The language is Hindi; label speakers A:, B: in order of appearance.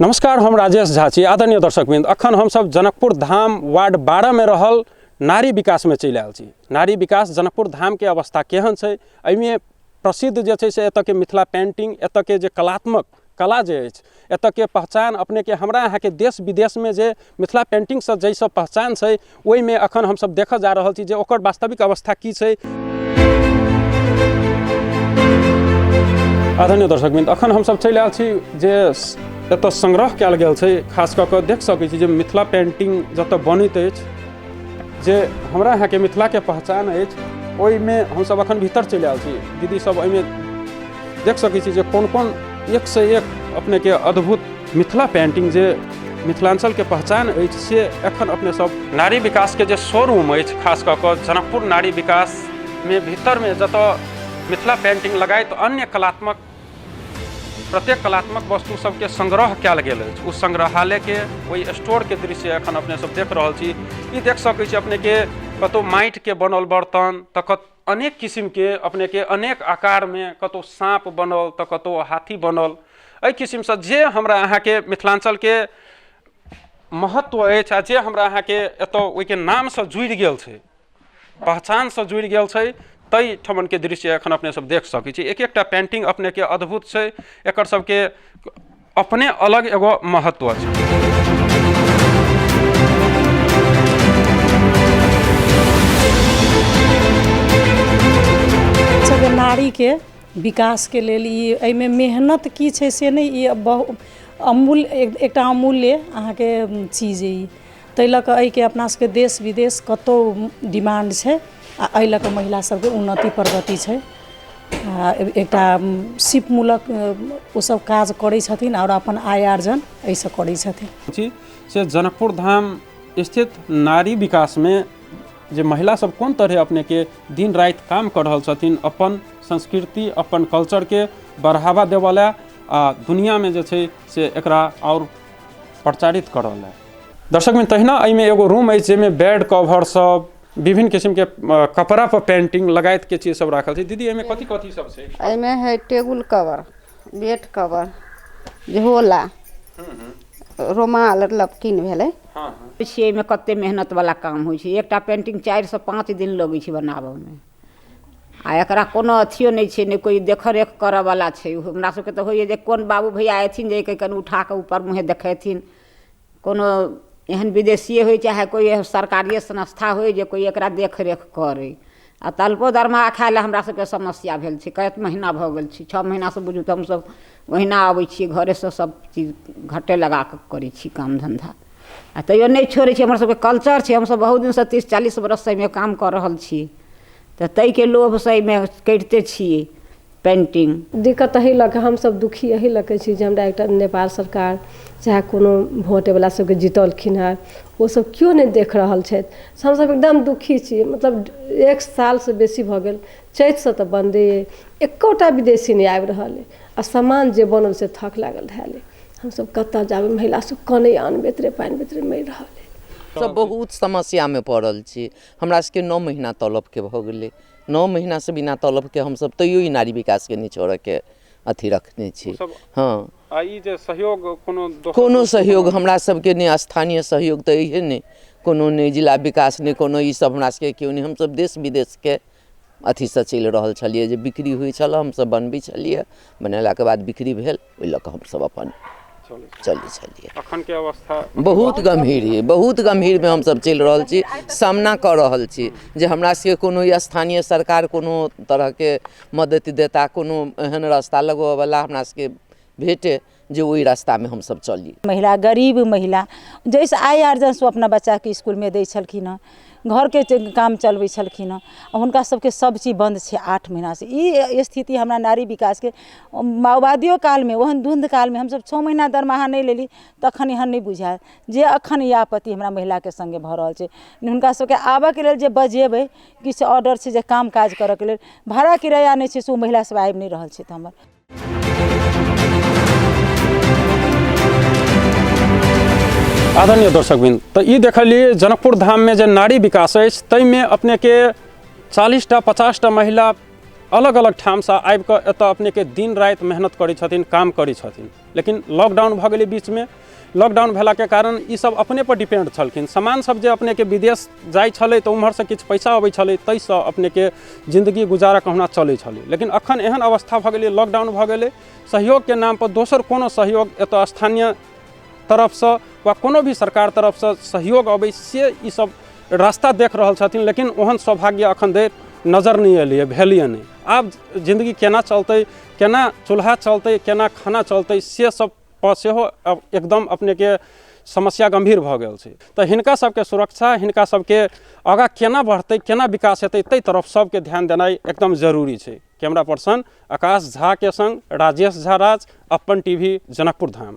A: नमस्कार, हम राजेश झा छी। आदरणीय दर्शकवृन्द, अखन हम सब जनकपुर धाम वार्ड 12 में रहल नारी विकास में चलि आयल छी। नारी विकास जनकपुर धाम के अवस्था केहन छै, एहिमे प्रसिद्ध जे छै से एतऽ के मिथिला पेंटिंग, एतऽ के जे कलात्मक कला जे अछि, एतऽ के पहचान अपने के हमरा यहाँ के देश विदेश में जे मिथिला पेंटिंग से जैसे पहचान छै, ओहि में अखन हम सब देखऽ जा रहल छी जे ओकर वास्तविक अवस्था की छै। आदरणीय दर्शकवृन्द, अखन हम सब चलि आयल छी जे एतऽ संग्रह कयल गेल छै। खास कऽ कऽ देख सकै छी जे मिथिला पेंटिंग जतऽ बनैत अछि, जे हमरा यहाँ के मिथिला के पहचान अछि, ओहिमे हम सब अखन भीतर चलि आयल छी। दीदी सब एहिमे देख सकै छी जे कोन कोन एक से एक अपने के अद्भुत मिथिला पेंटिंग जे मिथिलांचल के पहचान अछि, से एखन अपने सब नारी विकास के जे शोरूम अछि, खास कऽ कऽ जनकपुर नारी विकास में भीतर में जतऽ मिथिला पेंटिंग लगायत अन्य कलात्मक प्रत्येक कलात्मक वस्तु सबके संग्रह कयल गेल अछि, उस संग्रहालय के ओहि स्टोर के दृश्य एखन अपने सब देख रहल छी। ई देख सकै छी अपने के कतौ माटि के बनल बर्तन, तऽ अनेक किस्म के अपने के अनेक आकार में, कतौ सांप बनल तऽ कतौ हाथी बनल। एहि किस्म से जे हमरा अहाँ के मिथिलांचल के महत्व अछि आ जे हमरा अहाँ के एतऽ ओहि के नाम से जुड़ि गेल छै, पहचान से जुड़ि गेल छै, तई ठमन के दृश्य एखन अपने सब देख सकै छी। एक एकटा पेंटिंग अपने के अद्भुत छै, एकर सबके अपने अलग एगो महत्व छै।
B: सब नारी के विकास के लेल एहिमे मेहनत की छै से नहीं, ई बहुत अमूल्य एकटा अमूल्य अहाँ के चीज है। ताहि लऽ कऽ एहि के अपना सबके देश विदेश कतौ डिमांड छै, आ एहि लऽ कऽ महिला सबके उन्नति प्रगति छै। एकटा सिपमूलक ओ सब काज करै छथिन और अपन आय आर्जन एहिसँ करै छथिन।
A: से जनकपुर धाम स्थित नारी विकास में जे महिला सब कोन तरह अपने के दिन रात काम कर रहल छथिन, अपन संस्कृति अपन कल्चर के बढ़ावा देवला आ दुनिया में जे छै से एकरा और प्रचारित कर रहल है। दर्शक में तहिना एहिमे एगो रूम अछि जेमे बेड कवर सब, विभिन्न किस्म के कपड़ा पर पेंटिंग लगायत के चीज सब राखल छै। दीदी एहिमे कथी कथी सब छै?
C: एहिमे है टेबुल कवर, बेड कवर, झोला, रुमाल लपकिन भेलै।
D: एहिमे कते मेहनत वाला काम होइ छै। एकटा पेंटिंग 4 से 5 दिन लगै छै बनाबऽ में, आ एकरा कोनो अथियो नहीं छै, नहीं कोई देख रेख करऽ वाला छै। हमरा सबके तऽ होइए जे कोन बाबू भैया अयथिन जे कनि उठा कऽ ऊपर मुँहे देखेथिन। कोनो एहन विदेशिए होइ चाहे कोई सरकारिए संस्था होइ जे कोई एकरा देख रेख करे। आ तल्पो दरमाहा खाय लए हमरा सबके समस्या भेल छै। कएक महीना भऽ गेल छै, 6 महीना से बुझू तऽ हमसब ओहिना आबै छियै, घरे से सब चीज घटे लगा कऽ करै छी काम धंधा, आ तैयो नहीं छोड़ै छी। हमर सबके कल्चर छै, हमसब बहुत दिन से 30-40 बरस से एहिमे काम कर रहल छी, तऽ ताहि के लोभ से एहिमे करिते छियै पेंटिंग।
E: दिक्कत एहि लऽ कऽ हमसब दुखी एहि लऽ कऽ छी जे हमरा एकटा नेपाल सरकार चाहे कोनो भोटवला सबके जितलखिन हँ, ओ सब क्यों नहीं देख रहल छथि। हमसब एकदम दुखी छी। मतलब 1 साल से बेसी भऽ गेल, चैत से तऽ बंदे, एकोटा विदेशी नहीं आबि रहल है, आ सामान जे बनल से थक लागल धैले। हमसब कतऽ जाबै, महिला सब कने आन बेतरे पानि बेतरे मरि रहल है।
F: सब बहुत समस्या में पड़ल छी। हमरा सबके 9 महीना तलब के भऽ गेलै। 9 महीना से बिना तलब के हमसब तैयो ई नारी विकास के निचोड़ के अथी रखने छी। हाँ,
A: आ ई जे सहयोग
F: कोनो सहयोग हमरा सबके नहीं, स्थानीय सहयोग तऽ इहे नहीं, कोनो नहीं, जिला विकास नहीं, कोनो ई सब हमरा सबके केओ नहीं। हमसब देश विदेश के अथी से चलि रहल छलिए, जे बिक्री होइ छल हमसब बनबै छलिए, बनेला के बाद बिक्री भेल, ओहि लऽ कऽ हमसब अपन चलै छलिए।
A: अखन के अवस्था
F: बहुत गंभीर है, बहुत गंभीर में हमसब चलि रहल छी, सामना कर रहल छी। जे हमरा सबके कोनो स्थानीय सरकार कोनो तरह के मदद देता, कोनो एहन रास्ता लगबऽ वाला हमरा सबके भेटे जे ओहि रास्ता में हम सब चली।
G: महिला, गरीब महिला जैसे आय आर्जन से अपना बच्चा के स्कूल में दै छलखिन हँ, घर के काम चलबै छलखिन हँ, हुनका सबके सब चीज बंद छै 8 महीना से। ई स्थिति हमरा नारी विकास के माओवादियों काल में, ओहन धुंध काल में हमसब 6 महीना दरमाहा नहीं लेली, तखन एहन नहीं बुझायल जे अखन ई आपत्ति हमरा महिला के संगे भऽ रहल छै। हुनका सबके आबऽ के लेल जे बजेबै, किछु ऑर्डर छै जे काम काज करऽ के लेल, भाड़ा किराया नहीं छै से ओ महिला सब आबि नहीं रहल छै। तऽ हमर
A: आदरणीय दर्शकवृन्द, तो ई देखलिए जनकपुर धाम में जे नारी विकास अछि, ताहिमे अपने के 40टा 50टा महिला अलग अलग ठाम से आबि कऽ एतऽ अपने के दिन राति मेहनत करै छथिन, काम करै छथिन। लेकिन लॉकडाउन भऽ गेलै बीच में, लॉकडाउन भेला के कारण ई सब अपने पर डिपेंड छलखिन। सामान सब जे अपने के विदेश जाय छलै तऽ उम्हर से किछु पैसा अबै छलै, ताहिसँ अपने के जिंदगी गुजारा कहुना चलै छलै। लेकिन अखन एहन अवस्था भऽ गेलै, लॉकडाउन भऽ गेलै, सहयोग के नाम पर दोसर कोनो सहयोग एतऽ स्थानीय तरफ से वा कोनो भी सरकार तरफ से सहयोग अबै से ई सब रास्ता देख रहल छथिन। लेकिन ओहन सौभाग्य अखन धरि नजर नहीं एलिए, भेलिए नहीं। आब जिंदगी केना चलते, केना चूल्हा चलते, केना खाना चलते, से सब पर सेहो एकदम अपने के समस्या गंभीर भऽ गेल छै। तऽ हिनका सबके सुरक्षा, हिनका सबके आगाँ केना बढ़तै, केना विकास हेतै, ताहि तरफ सबके ध्यान देनाइ एकदम जरूरी छै। कैमरा पर्सन आकाश झा के संग राजेश झा राज, अपन टीवी, जनकपुर धाम।